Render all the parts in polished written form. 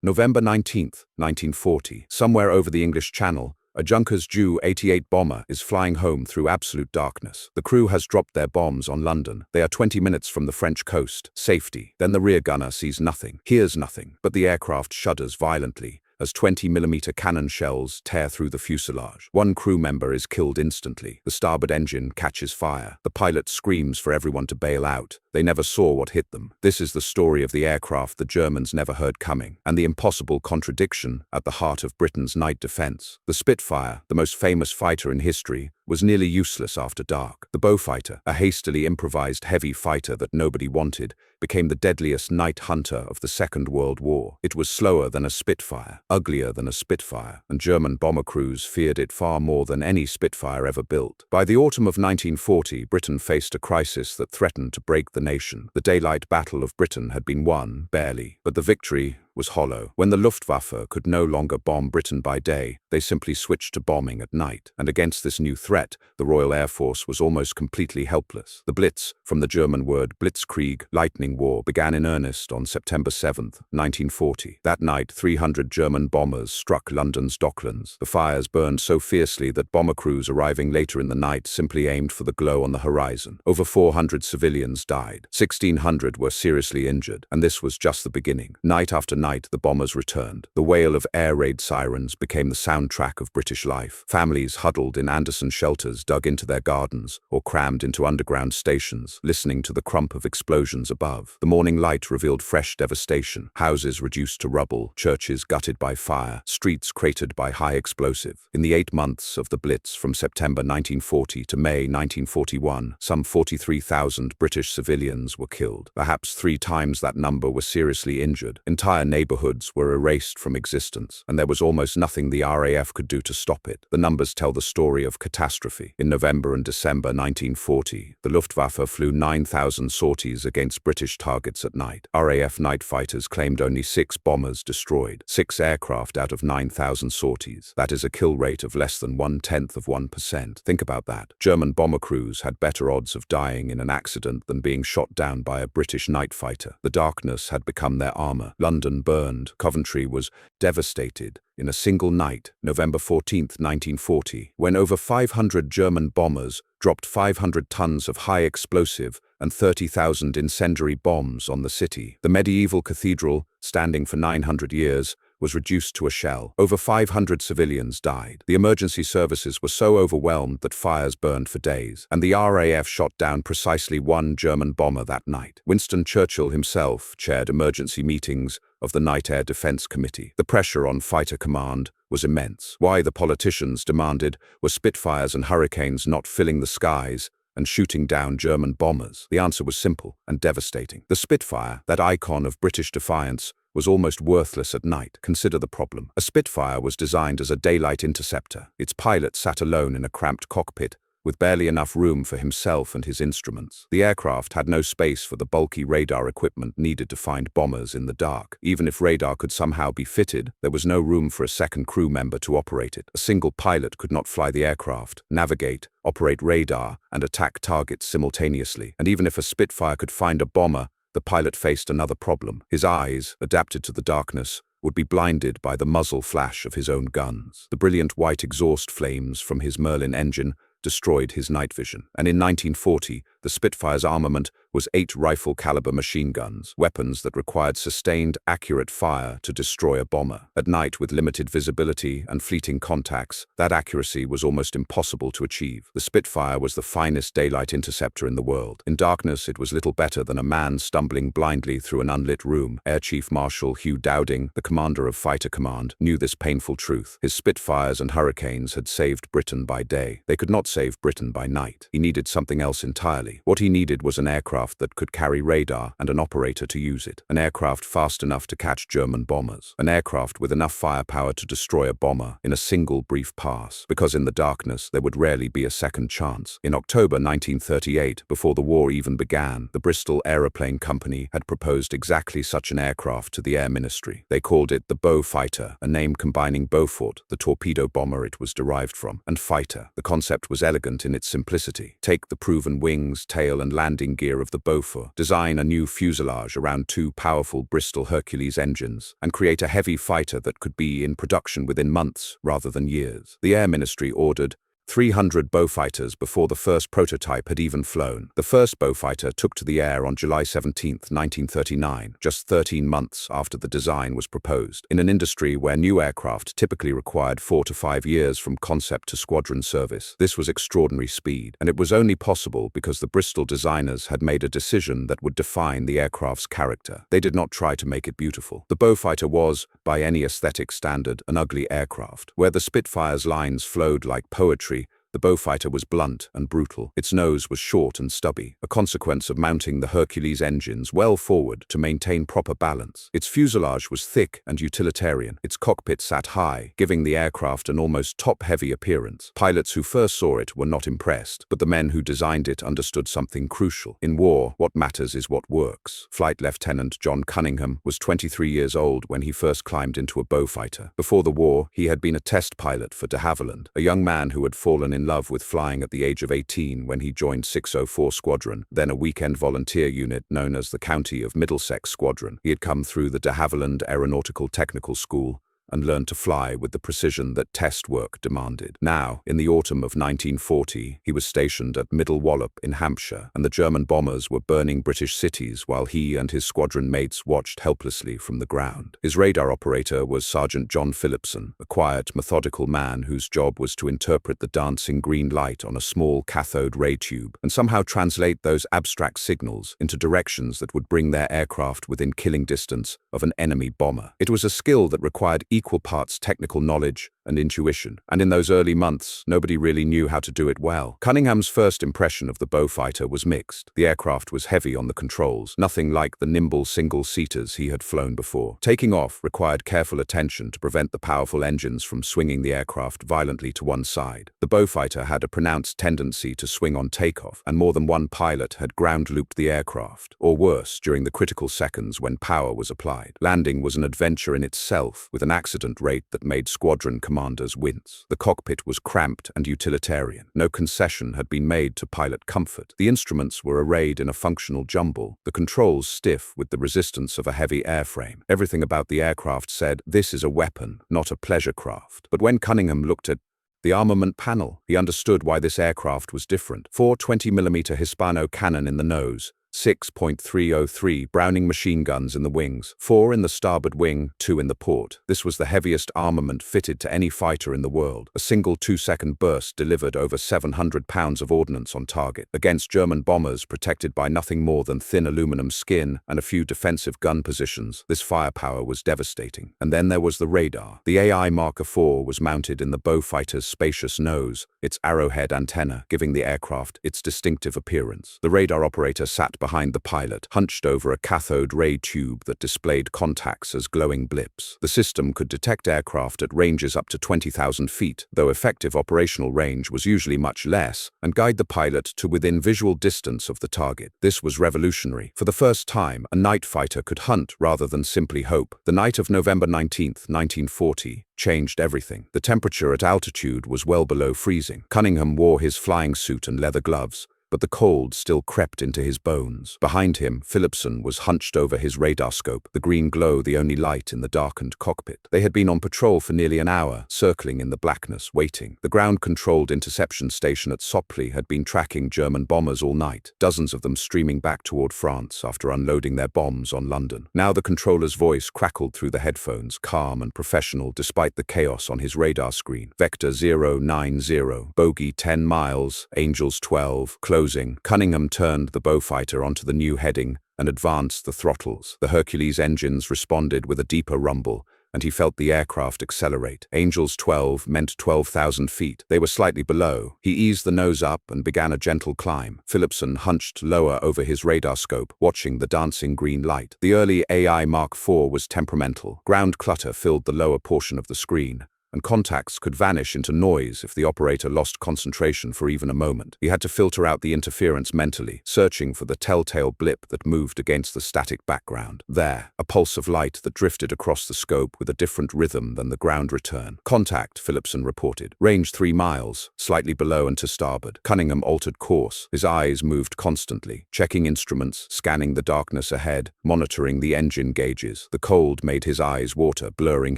November 19th, 1940. Somewhere over the English Channel, a Junkers Ju-88 bomber is flying home through absolute darkness. The crew has dropped their bombs on London. They are 20 minutes from the French coast. Safety. Then the rear gunner sees nothing, hears nothing, but the aircraft shudders violently as 20mm cannon shells tear through the fuselage. One crew member is killed instantly. The starboard engine catches fire. The pilot screams for everyone to bail out. They never saw what hit them. This is the story of the aircraft the Germans never heard coming, and the impossible contradiction at the heart of Britain's night defense. The Spitfire, the most famous fighter in history, was nearly useless after dark. The Beaufighter, a hastily improvised heavy fighter that nobody wanted, became the deadliest night hunter of the Second World War. It was slower than a Spitfire, uglier than a Spitfire, and German bomber crews feared it far more than any Spitfire ever built. By the autumn of 1940, Britain faced a crisis that threatened to break the nation. The daylight battle of Britain had been won, barely, but the victory was hollow. When the Luftwaffe could no longer bomb Britain by day, they simply switched to bombing at night. And against this new threat, the Royal Air Force was almost completely helpless. The Blitz, from the German word Blitzkrieg, lightning war, began in earnest on September 7th, 1940. That night, 300 German bombers struck London's Docklands. The fires burned so fiercely that bomber crews arriving later in the night simply aimed for the glow on the horizon. Over 400 civilians died. 1,600 were seriously injured, and this was just the beginning. Night after night, the bombers returned. The wail of air raid sirens became the soundtrack of British life. Families huddled in Anderson shelters dug into their gardens or crammed into underground stations, listening to the crump of explosions above. The morning light revealed fresh devastation. Houses reduced to rubble, churches gutted by fire, streets cratered by high explosive. In the 8 months of the Blitz from September 1940 to May 1941, some 43,000 British civilians were killed. Perhaps 3 times that number were seriously injured. Entire neighborhoods were erased from existence, and there was almost nothing the RAF could do to stop it. The numbers tell the story of catastrophe. In November and December 1940, the Luftwaffe flew 9,000 sorties against British targets at night. RAF night fighters claimed only 6 bombers destroyed, 6 aircraft out of 9,000 sorties. That is a kill rate of less than 0.1%. Think about that. German bomber crews had better odds of dying in an accident than being shot down by a British night fighter. The darkness had become their armor. London burned. Coventry was devastated. In a single night, November 14th, 1940, when over 500 German bombers dropped 500 tons of high explosive and 30,000 incendiary bombs on the city. The medieval cathedral, standing for 900 years, was reduced to a shell. Over 500 civilians died. The emergency services were so overwhelmed that fires burned for days, and the RAF shot down precisely 1 German bomber that night. Winston Churchill himself chaired emergency meetings of the Night Air Defense Committee. The pressure on fighter command was immense. Why, the politicians demanded, were Spitfires and Hurricanes not filling the skies and shooting down German bombers? The answer was simple and devastating. The Spitfire, that icon of British defiance, was almost worthless at night. Consider the problem. A Spitfire was designed as a daylight interceptor. Its pilot sat alone in a cramped cockpit, with barely enough room for himself and his instruments. The aircraft had no space for the bulky radar equipment needed to find bombers in the dark. Even if radar could somehow be fitted, there was no room for a second crew member to operate it. A single pilot could not fly the aircraft, navigate, operate radar, and attack targets simultaneously. And even if a Spitfire could find a bomber, the pilot faced another problem. His eyes, adapted to the darkness, would be blinded by the muzzle flash of his own guns. The brilliant white exhaust flames from his Merlin engine destroyed his night vision. And in 1940, the Spitfire's armament was 8 rifle-caliber machine guns, weapons that required sustained, accurate fire to destroy a bomber. At night, with limited visibility and fleeting contacts, that accuracy was almost impossible to achieve. The Spitfire was the finest daylight interceptor in the world. In darkness, it was little better than a man stumbling blindly through an unlit room. Air Chief Marshal Hugh Dowding, the commander of Fighter Command, knew this painful truth. His Spitfires and Hurricanes had saved Britain by day. They could not save Britain by night. He needed something else entirely. What he needed was an aircraft that could carry radar and an operator to use it. An aircraft fast enough to catch German bombers. An aircraft with enough firepower to destroy a bomber in a single brief pass. Because in the darkness, there would rarely be a second chance. In October 1938, before the war even began, the Bristol Aeroplane Company had proposed exactly such an aircraft to the Air Ministry. They called it the Beaufighter, a name combining Beaufort, the torpedo bomber it was derived from, and fighter. The concept was elegant in its simplicity. Take the proven wings wings, tail and landing gear of the Beaufort, design a new fuselage around two powerful Bristol Hercules engines, and create a heavy fighter that could be in production within months rather than years. The Air Ministry ordered 300 Beaufighters before the first prototype had even flown. The first Beaufighter took to the air on July 17, 1939, just 13 months after the design was proposed. In an industry where new aircraft typically required 4 to 5 years from concept to squadron service, this was extraordinary speed, and it was only possible because the Bristol designers had made a decision that would define the aircraft's character. They did not try to make it beautiful. The Beaufighter was, by any aesthetic standard, an ugly aircraft. Where the Spitfire's lines flowed like poetry, the Beaufighter was blunt and brutal. Its nose was short and stubby, a consequence of mounting the Hercules engines well forward to maintain proper balance. Its fuselage was thick and utilitarian. Its cockpit sat high, giving the aircraft an almost top-heavy appearance. Pilots who first saw it were not impressed, but the men who designed it understood something crucial. In war, what matters is what works. Flight Lieutenant John Cunningham was 23 years old when he first climbed into a Beaufighter. Before the war, he had been a test pilot for de Havilland, a young man who had fallen in love with flying at the age of 18 when he joined 604 Squadron, then a weekend volunteer unit known as the County of Middlesex Squadron. He had come through the de Havilland Aeronautical Technical School and learned to fly with the precision that test work demanded. Now, in the autumn of 1940, he was stationed at Middle Wallop in Hampshire, and the German bombers were burning British cities while he and his squadron mates watched helplessly from the ground. His radar operator was Sergeant John Phillipson, a quiet, methodical man whose job was to interpret the dancing green light on a small cathode ray tube and somehow translate those abstract signals into directions that would bring their aircraft within killing distance of an enemy bomber. It was a skill that required equal parts technical knowledge and intuition, and in those early months, nobody really knew how to do it well. Cunningham's first impression of the Beaufighter was mixed. The aircraft was heavy on the controls, nothing like the nimble single-seaters he had flown before. Taking off required careful attention to prevent the powerful engines from swinging the aircraft violently to one side. The Beaufighter had a pronounced tendency to swing on takeoff, and more than one pilot had ground-looped the aircraft, or worse, during the critical seconds when power was applied. Landing was an adventure in itself, with an accident rate that made squadron commanders wince. The cockpit was cramped and utilitarian. No concession had been made to pilot comfort. The instruments were arrayed in a functional jumble, the controls stiff with the resistance of a heavy airframe. Everything about the aircraft said, this is a weapon, not a pleasure craft. But when Cunningham looked at the armament panel, he understood why this aircraft was different. 4 20mm Hispano cannon in the nose, 6.303 Browning machine guns in the wings, 4 in the starboard wing, 2 in the port. This was the heaviest armament fitted to any fighter in the world. A single 2-second burst delivered over 700 pounds of ordnance on target. Against German bombers protected by nothing more than thin aluminum skin and a few defensive gun positions, this firepower was devastating. And then there was the radar. The AI Mark IV was mounted in the Beaufighter's spacious nose, its arrowhead antenna giving the aircraft its distinctive appearance. The radar operator sat behind the pilot, hunched over a cathode ray tube that displayed contacts as glowing blips. The system could detect aircraft at ranges up to 20,000 feet, though effective operational range was usually much less, and guide the pilot to within visual distance of the target. This was revolutionary. For the first time, a night fighter could hunt rather than simply hope. The night of November 19, 1940, changed everything. The temperature at altitude was well below freezing. Cunningham wore his flying suit and leather gloves, but the cold still crept into his bones. Behind him, Phillipson was hunched over his radar scope, the green glow the only light in the darkened cockpit. They had been on patrol for nearly an hour, circling in the blackness, waiting. The ground-controlled interception station at Sopley had been tracking German bombers all night, dozens of them streaming back toward France after unloading their bombs on London. Now the controller's voice crackled through the headphones, calm and professional despite the chaos on his radar screen. Vector 090, bogey 10 miles, Angels 12, closing. Cunningham turned the Beaufighter onto the new heading and advanced the throttles. The Hercules engines responded with a deeper rumble, and he felt the aircraft accelerate. Angels 12 meant 12,000 feet. They were slightly below. He eased the nose up and began a gentle climb. Phillipson hunched lower over his radar scope, watching the dancing green light. The early AI Mark IV was temperamental. Ground clutter filled the lower portion of the screen, and contacts could vanish into noise if the operator lost concentration for even a moment. He had to filter out the interference mentally, searching for the telltale blip that moved against the static background. There, a pulse of light that drifted across the scope with a different rhythm than the ground return. Contact, Phillipson reported. Range 3 miles, slightly below and to starboard. Cunningham altered course. His eyes moved constantly, checking instruments, scanning the darkness ahead, monitoring the engine gauges. The cold made his eyes water, blurring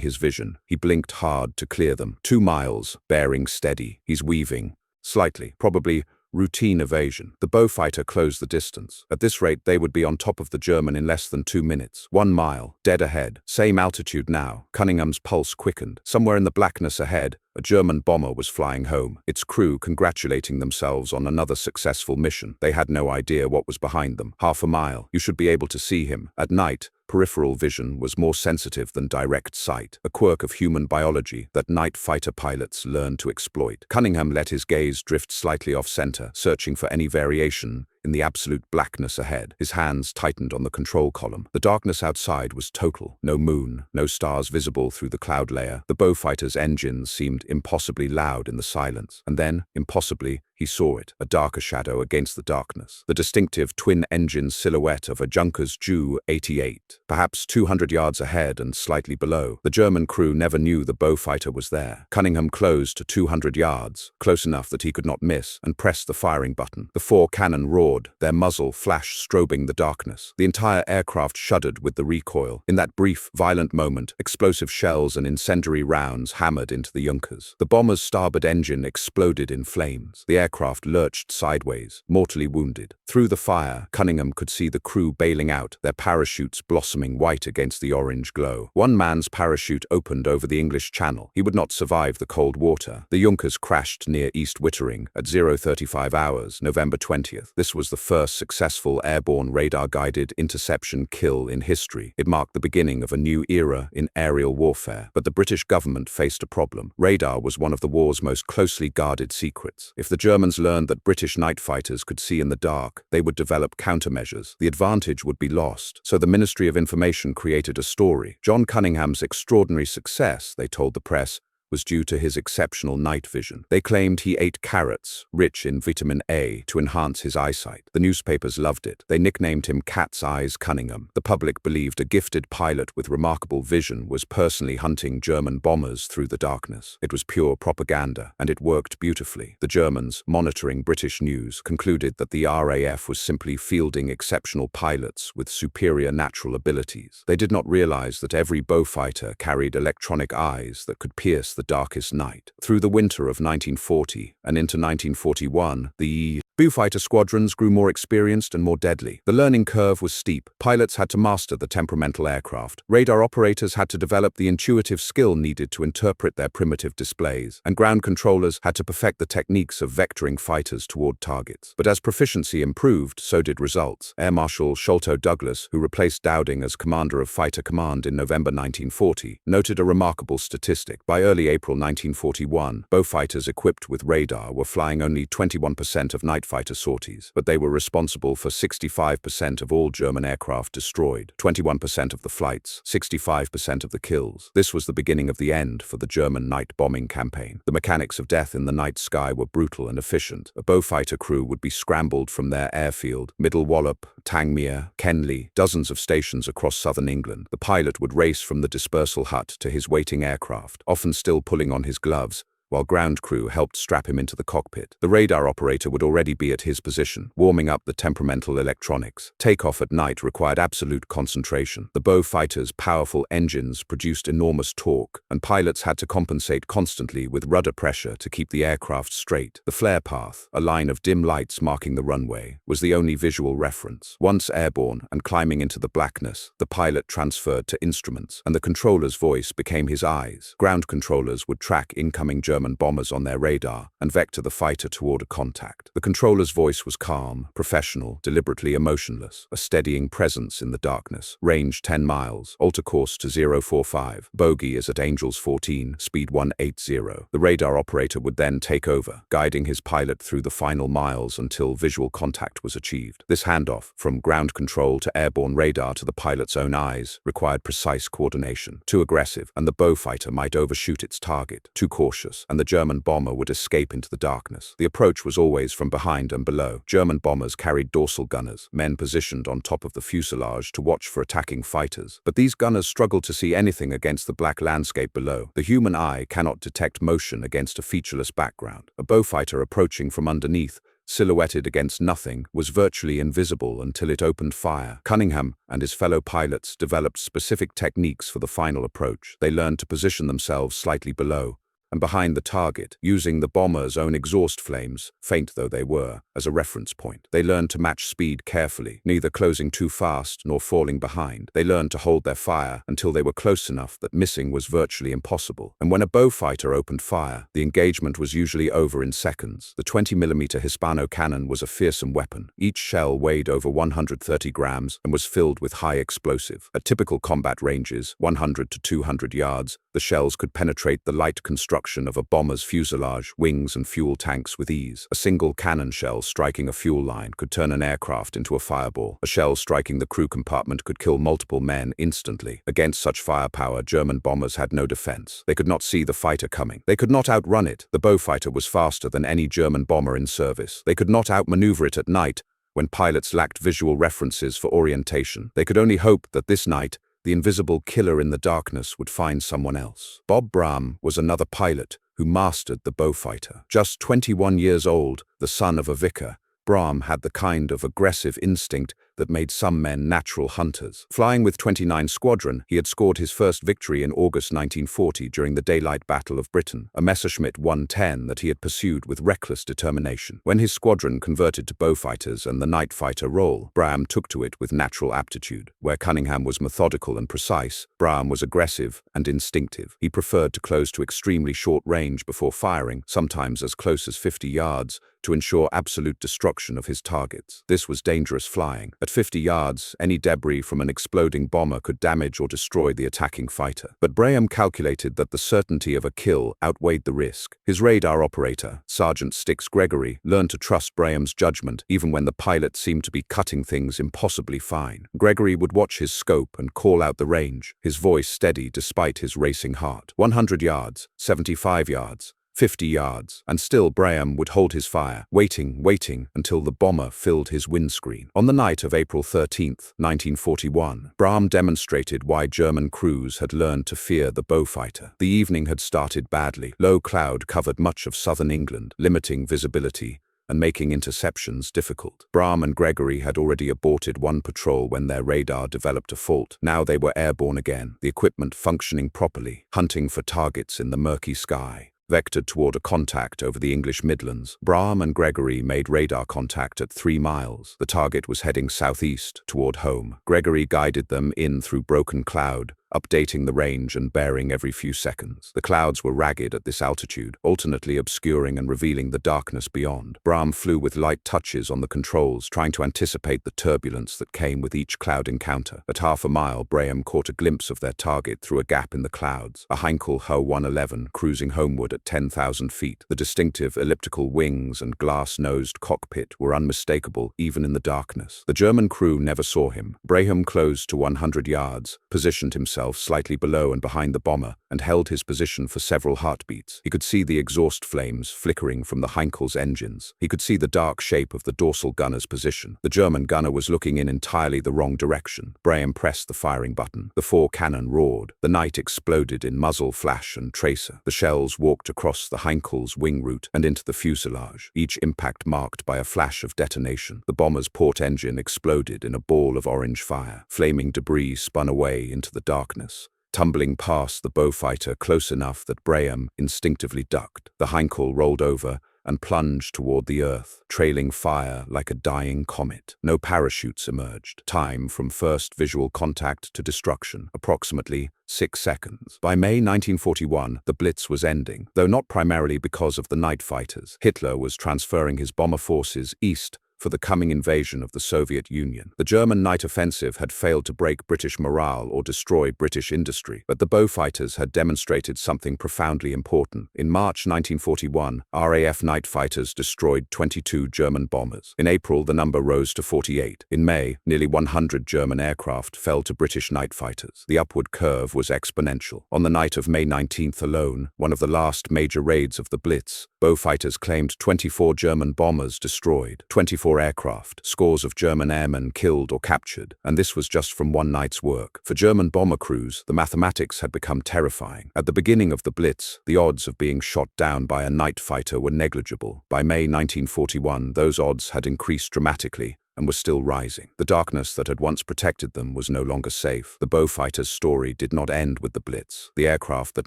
his vision. He blinked hard to clear them. 2 miles, bearing steady. He's weaving. Slightly, probably routine evasion. The Beaufighter closed the distance. At this rate, they would be on top of the German in less than 2 minutes. 1 mile, dead ahead. Same altitude now. Cunningham's pulse quickened. Somewhere in the blackness ahead, a German bomber was flying home, its crew congratulating themselves on another successful mission. They had no idea what was behind them. Half a mile. You should be able to see him. At night, peripheral vision was more sensitive than direct sight, a quirk of human biology that night fighter pilots learn to exploit. Cunningham let his gaze drift slightly off-center, searching for any variation in the absolute blackness ahead. His hands tightened on the control column. The darkness outside was total. No moon, no stars visible through the cloud layer. The Beaufighter's engines seemed impossibly loud in the silence. And then, impossibly, he saw it, a darker shadow against the darkness. The distinctive twin-engine silhouette of a Junkers Ju-88, perhaps 200 yards ahead and slightly below. The German crew never knew the Beaufighter was there. Cunningham closed to 200 yards, close enough that he could not miss, and pressed the firing button. The 4 cannon roared, their muzzle flash strobing the darkness. The entire aircraft shuddered with the recoil. In that brief, violent moment, explosive shells and incendiary rounds hammered into the Junkers. The bomber's starboard engine exploded in flames. The aircraft lurched sideways, mortally wounded. Through the fire, Cunningham could see the crew bailing out, their parachutes blossoming white against the orange glow. One man's parachute opened over the English Channel. He would not survive the cold water. The Junkers crashed near East Wittering at 0:35 hours, November 20th. This was the first successful airborne radar-guided interception kill in history. It marked the beginning of a new era in aerial warfare. But the British government faced a problem. Radar was one of the war's most closely guarded secrets. If the Germans learned that British night fighters could see in the dark, they would develop countermeasures. The advantage would be lost. So the Ministry of Information created a story. John Cunningham's extraordinary success, they told the press, was due to his exceptional night vision. They claimed he ate carrots, rich in vitamin A, to enhance his eyesight. The newspapers loved it. They nicknamed him Cat's Eyes Cunningham. The public believed a gifted pilot with remarkable vision was personally hunting German bombers through the darkness. It was pure propaganda, and it worked beautifully. The Germans, monitoring British news, concluded that the RAF was simply fielding exceptional pilots with superior natural abilities. They did not realize that every Beaufighter carried electronic eyes that could pierce the darkest night. Through the winter of 1940 and into 1941, the Beaufighter squadrons grew more experienced and more deadly. The learning curve was steep. Pilots had to master the temperamental aircraft. Radar operators had to develop the intuitive skill needed to interpret their primitive displays. And ground controllers had to perfect the techniques of vectoring fighters toward targets. But as proficiency improved, so did results. Air Marshal Sholto Douglas, who replaced Dowding as commander of Fighter Command in November 1940, noted a remarkable statistic. By early April 1941, Beaufighters equipped with radar were flying only 21% of night fighter sorties, but they were responsible for 65% of all German aircraft destroyed, 21% of the flights, 65% of the kills. This was the beginning of the end for the German night bombing campaign. The mechanics of death in the night sky were brutal and efficient. A Beaufighter crew would be scrambled from their airfield, Middle Wallop, Tangmere, Kenley, dozens of stations across southern England. The pilot would race from the dispersal hut to his waiting aircraft, often still pulling on his gloves, while ground crew helped strap him into the cockpit. The radar operator would already be at his position, warming up the temperamental electronics. Takeoff at night required absolute concentration. The Beaufighter's powerful engines produced enormous torque, and pilots had to compensate constantly with rudder pressure to keep the aircraft straight. The flare path, a line of dim lights marking the runway, was the only visual reference. Once airborne and climbing into the blackness, the pilot transferred to instruments, and the controller's voice became his eyes. Ground controllers would track incoming German German bombers on their radar and vector the fighter toward a contact. The controller's voice was calm, professional, deliberately emotionless, a steadying presence in the darkness. Range 10 miles, alter course to 045. Bogey is at Angels 14, speed 180. The radar operator would then take over, guiding his pilot through the final miles until visual contact was achieved. This handoff, from ground control to airborne radar to the pilot's own eyes, required precise coordination. Too aggressive, and the Beaufighter might overshoot its target. Too cautious, and the German bomber would escape into the darkness. The approach was always from behind and below. German bombers carried dorsal gunners, men positioned on top of the fuselage to watch for attacking fighters. But these gunners struggled to see anything against the black landscape below. The human eye cannot detect motion against a featureless background. A Beaufighter approaching from underneath, silhouetted against nothing, was virtually invisible until it opened fire. Cunningham and his fellow pilots developed specific techniques for the final approach. They learned to position themselves slightly below and behind the target, using the bomber's own exhaust flames, faint though they were, as a reference point. They learned to match speed carefully, neither closing too fast nor falling behind. They learned to hold their fire until they were close enough that missing was virtually impossible. And when a Beaufighter opened fire, the engagement was usually over in seconds. The 20mm Hispano cannon was a fearsome weapon. Each shell weighed over 130 grams and was filled with high explosive. At typical combat ranges, 100 to 200 yards, the shells could penetrate the light construction of a bomber's fuselage, wings and fuel tanks with ease. A single cannon shell striking a fuel line could turn an aircraft into a fireball. A shell striking the crew compartment could kill multiple men instantly. Against such firepower, German bombers had no defense. They could not see the fighter coming. They could not outrun it. The Beaufighter was faster than any German bomber in service. They could not outmaneuver it at night, when pilots lacked visual references for orientation. They could only hope that this night, the invisible killer in the darkness would find someone else. Bob Bram was another pilot who mastered the Beaufighter. Just 21 years old, the son of a vicar, Bram had the kind of aggressive instinct that made some men natural hunters. Flying with 29 Squadron, he had scored his first victory in August 1940 during the Daylight Battle of Britain, a Messerschmitt 110 that he had pursued with reckless determination. When his squadron converted to Beaufighters and the night fighter role, Bram took to it with natural aptitude. Where Cunningham was methodical and precise, Bram was aggressive and instinctive. He preferred to close to extremely short range before firing, sometimes as close as 50 yards, to ensure absolute destruction of his targets. This was dangerous flying. At 50 yards, any debris from an exploding bomber could damage or destroy the attacking fighter. But Braham calculated that the certainty of a kill outweighed the risk. His radar operator, Sergeant Styx Gregory, learned to trust Braham's judgment even when the pilot seemed to be cutting things impossibly fine. Gregory would watch his scope and call out the range, his voice steady despite his racing heart. 100 yards, 75 yards, 50 yards, and still Braham would hold his fire, waiting until the bomber filled his windscreen. On the night of April 13, 1941, Braham demonstrated why German crews had learned to fear the Beaufighter. The evening had started badly. Low cloud covered much of southern England, limiting visibility and making interceptions difficult. Bram and Gregory had already aborted one patrol when their radar developed a fault. Now they were airborne again, the equipment functioning properly, hunting for targets in the murky sky. Vectored toward a contact over the English Midlands, Bram and Gregory made radar contact at 3 miles. The target was heading southeast, toward home. Gregory guided them in through broken cloud, updating the range and bearing every few seconds. The clouds were ragged at this altitude, alternately obscuring and revealing the darkness beyond. Bram flew with light touches on the controls, trying to anticipate the turbulence that came with each cloud encounter. At half a mile, Braham caught a glimpse of their target through a gap in the clouds, a Heinkel Ho-111 cruising homeward at 10,000 feet. The distinctive elliptical wings and glass-nosed cockpit were unmistakable even in the darkness. The German crew never saw him. Braham closed to 100 yards, positioned himself slightly below and behind the bomber, and held his position for several heartbeats. He could see the exhaust flames flickering from the Heinkel's engines. He could see the dark shape of the dorsal gunner's position. The German gunner was looking in entirely the wrong direction. Braham pressed the firing button. The 4 cannon roared. The night exploded in muzzle, flash, and tracer. The shells walked across the Heinkel's wing route and into the fuselage, each impact marked by a flash of detonation. The bomber's port engine exploded in a ball of orange fire. Flaming debris spun away into the darkness, tumbling past the Beaufighter close enough that Braham instinctively ducked. The Heinkel rolled over, and plunged toward the earth, trailing fire like a dying comet. No parachutes emerged. Time from first visual contact to destruction, approximately 6 seconds. By May 1941, the Blitz was ending, though not primarily because of the night fighters. Hitler was transferring his bomber forces east for the coming invasion of the Soviet Union. The German night offensive had failed to break British morale or destroy British industry, but the Beaufighters had demonstrated something profoundly important. In March 1941, RAF night fighters destroyed 22 German bombers. In April, the number rose to 48. In May, nearly 100 German aircraft fell to British night fighters. The upward curve was exponential. On the night of May 19th alone, one of the last major raids of the Blitz, Beaufighters claimed 24 German bombers destroyed, 24 aircraft, scores of German airmen killed or captured, and this was just from one night's work. For German bomber crews, the mathematics had become terrifying. At the beginning of the Blitz, the odds of being shot down by a night fighter were negligible. By May 1941, those odds had increased dramatically and were still rising. The darkness that had once protected them was no longer safe. The Beaufighters' story did not end with the Blitz. The aircraft that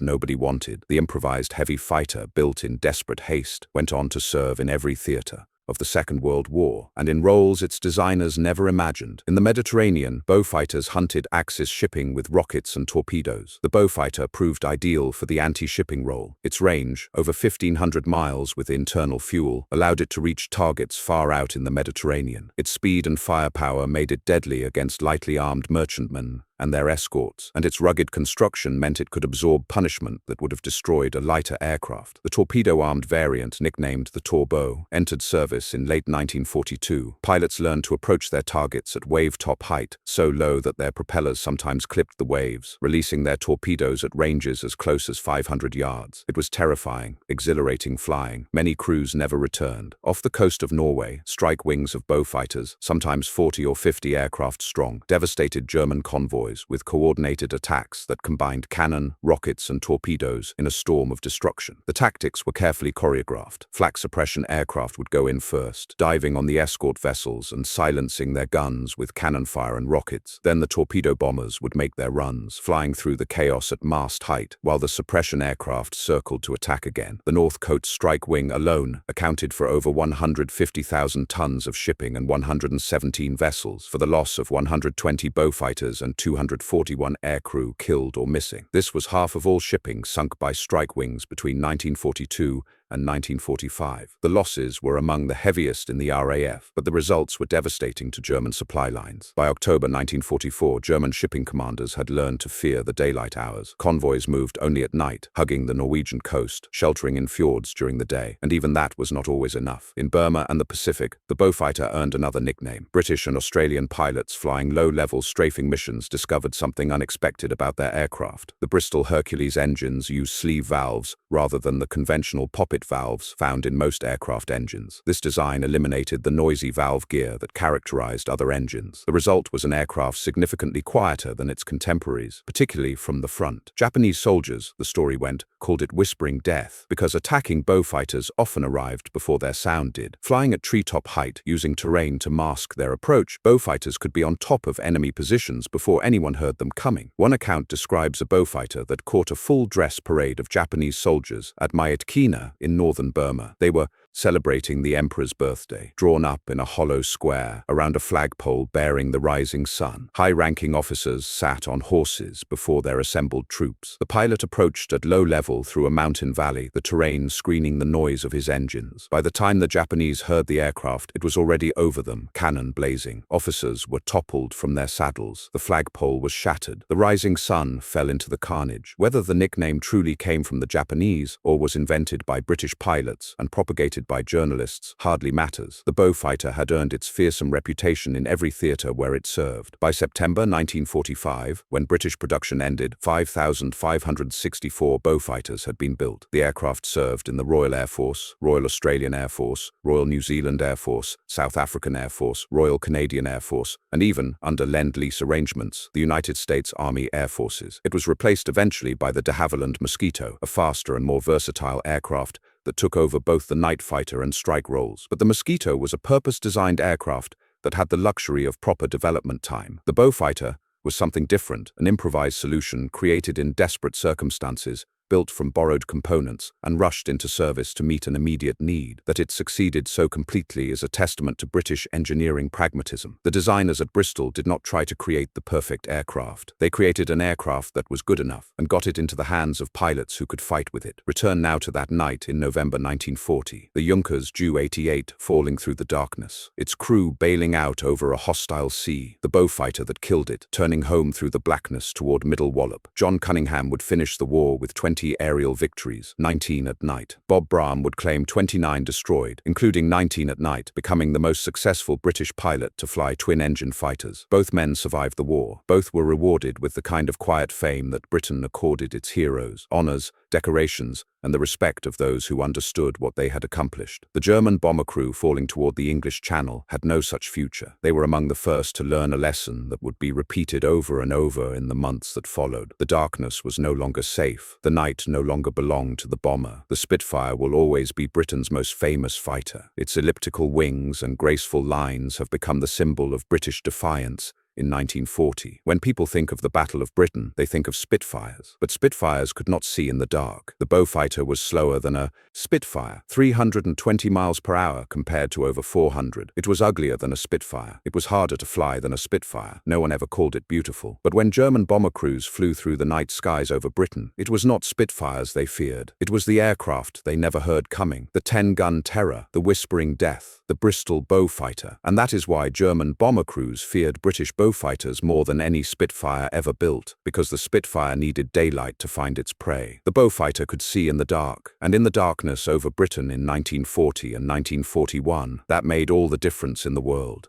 nobody wanted, the improvised heavy fighter built in desperate haste, went on to serve in every theater of the Second World War, and in roles its designers never imagined. In the Mediterranean, Beaufighters hunted Axis shipping with rockets and torpedoes. The Beaufighter proved ideal for the anti-shipping role. Its range, over 1,500 miles with internal fuel, allowed it to reach targets far out in the Mediterranean. Its speed and firepower made it deadly against lightly armed merchantmen and their escorts, and its rugged construction meant it could absorb punishment that would have destroyed a lighter aircraft. The torpedo-armed variant, nicknamed the Torbeau, entered service in late 1942. Pilots learned to approach their targets at wave-top height, so low that their propellers sometimes clipped the waves, releasing their torpedoes at ranges as close as 500 yards. It was terrifying, exhilarating flying. Many crews never returned. Off the coast of Norway, strike wings of Beaufighters, sometimes 40 or 50 aircraft strong, devastated German convoys with coordinated attacks that combined cannon, rockets, and torpedoes in a storm of destruction. The tactics were carefully choreographed. Flak suppression aircraft would go in first, diving on the escort vessels and silencing their guns with cannon fire and rockets. Then the torpedo bombers would make their runs, flying through the chaos at mast height, while the suppression aircraft circled to attack again. The North Coast Strike Wing alone accounted for over 150,000 tons of shipping and 117 vessels, for the loss of 120 Beaufighters and 241 aircrew killed or missing. This was half of all shipping sunk by strike wings between 1942 and 1945. The losses were among the heaviest in the RAF, but the results were devastating to German supply lines. By October 1944, German shipping commanders had learned to fear the daylight hours. Convoys moved only at night, hugging the Norwegian coast, sheltering in fjords during the day, and even that was not always enough. In Burma and the Pacific, the Beaufighter earned another nickname. British and Australian pilots flying low-level strafing missions discovered something unexpected about their aircraft. The Bristol Hercules engines use sleeve valves rather than the conventional poppet valves found in most aircraft engines. This design eliminated the noisy valve gear that characterized other engines. The result was an aircraft significantly quieter than its contemporaries, particularly from the front. Japanese soldiers, the story went, called it whispering death, because attacking Beaufighters often arrived before their sound did. Flying at treetop height, using terrain to mask their approach, Beaufighters could be on top of enemy positions before anyone heard them coming. One account describes a Beaufighter that caught a full-dress parade of Japanese soldiers at Myitkyina in northern Burma. They were celebrating the emperor's birthday, drawn up in a hollow square around a flagpole bearing the rising sun. High-ranking officers sat on horses before their assembled troops. The pilot approached at low level through a mountain valley, the terrain screening the noise of his engines. By the time the Japanese heard the aircraft, it was already over them, cannon blazing. Officers were toppled from their saddles. The flagpole was shattered. The rising sun fell into the carnage. Whether the nickname truly came from the Japanese or was invented by British pilots and propagated by journalists hardly matters. The Beaufighter had earned its fearsome reputation in every theater where it served. By September 1945, when British production ended, 5,564 Beaufighters had been built. The aircraft served in the Royal Air Force, Royal Australian Air Force, Royal New Zealand Air Force, South African Air Force, Royal Canadian Air Force, and even, under Lend-Lease arrangements, the United States Army Air Forces. It was replaced eventually by the de Havilland Mosquito, a faster and more versatile aircraft that took over both the night fighter and strike roles. But the Mosquito was a purpose-designed aircraft that had the luxury of proper development time. The Beaufighter was something different, an improvised solution created in desperate circumstances built from borrowed components, and rushed into service to meet an immediate need. That it succeeded so completely is a testament to British engineering pragmatism. The designers at Bristol did not try to create the perfect aircraft. They created an aircraft that was good enough and got it into the hands of pilots who could fight with it. Return now to that night in November 1940. The Junkers Ju-88 falling through the darkness. Its crew bailing out over a hostile sea. The Beaufighter that killed it, turning home through the blackness toward Middle Wallop. John Cunningham would finish the war with 20 aerial victories, 19 at night. Bob Brahm would claim 29 destroyed, including 19 at night, becoming the most successful British pilot to fly twin-engine fighters. Both men survived the war. Both were rewarded with the kind of quiet fame that Britain accorded its heroes, honors, decorations, and the respect of those who understood what they had accomplished. The German bomber crew falling toward the English Channel had no such future. They were among the first to learn a lesson that would be repeated over and over in the months that followed. The darkness was no longer safe. The night no longer belonged to the bomber. The Spitfire will always be Britain's most famous fighter. Its elliptical wings and graceful lines have become the symbol of British defiance. In 1940, when people think of the Battle of Britain, they think of Spitfires. But Spitfires could not see in the dark. The Beaufighter was slower than a Spitfire, 320 miles per hour compared to over 400. It was uglier than a Spitfire. It was harder to fly than a Spitfire. No one ever called it beautiful. But when German bomber crews flew through the night skies over Britain, it was not Spitfires they feared. It was the aircraft they never heard coming. The 10-gun terror, the whispering death, the Bristol Beaufighter. And that is why German bomber crews feared British Beaufighters more than any Spitfire ever built, because the Spitfire needed daylight to find its prey. The Beaufighter could see in the dark, and in the darkness over Britain in 1940 and 1941, that made all the difference in the world.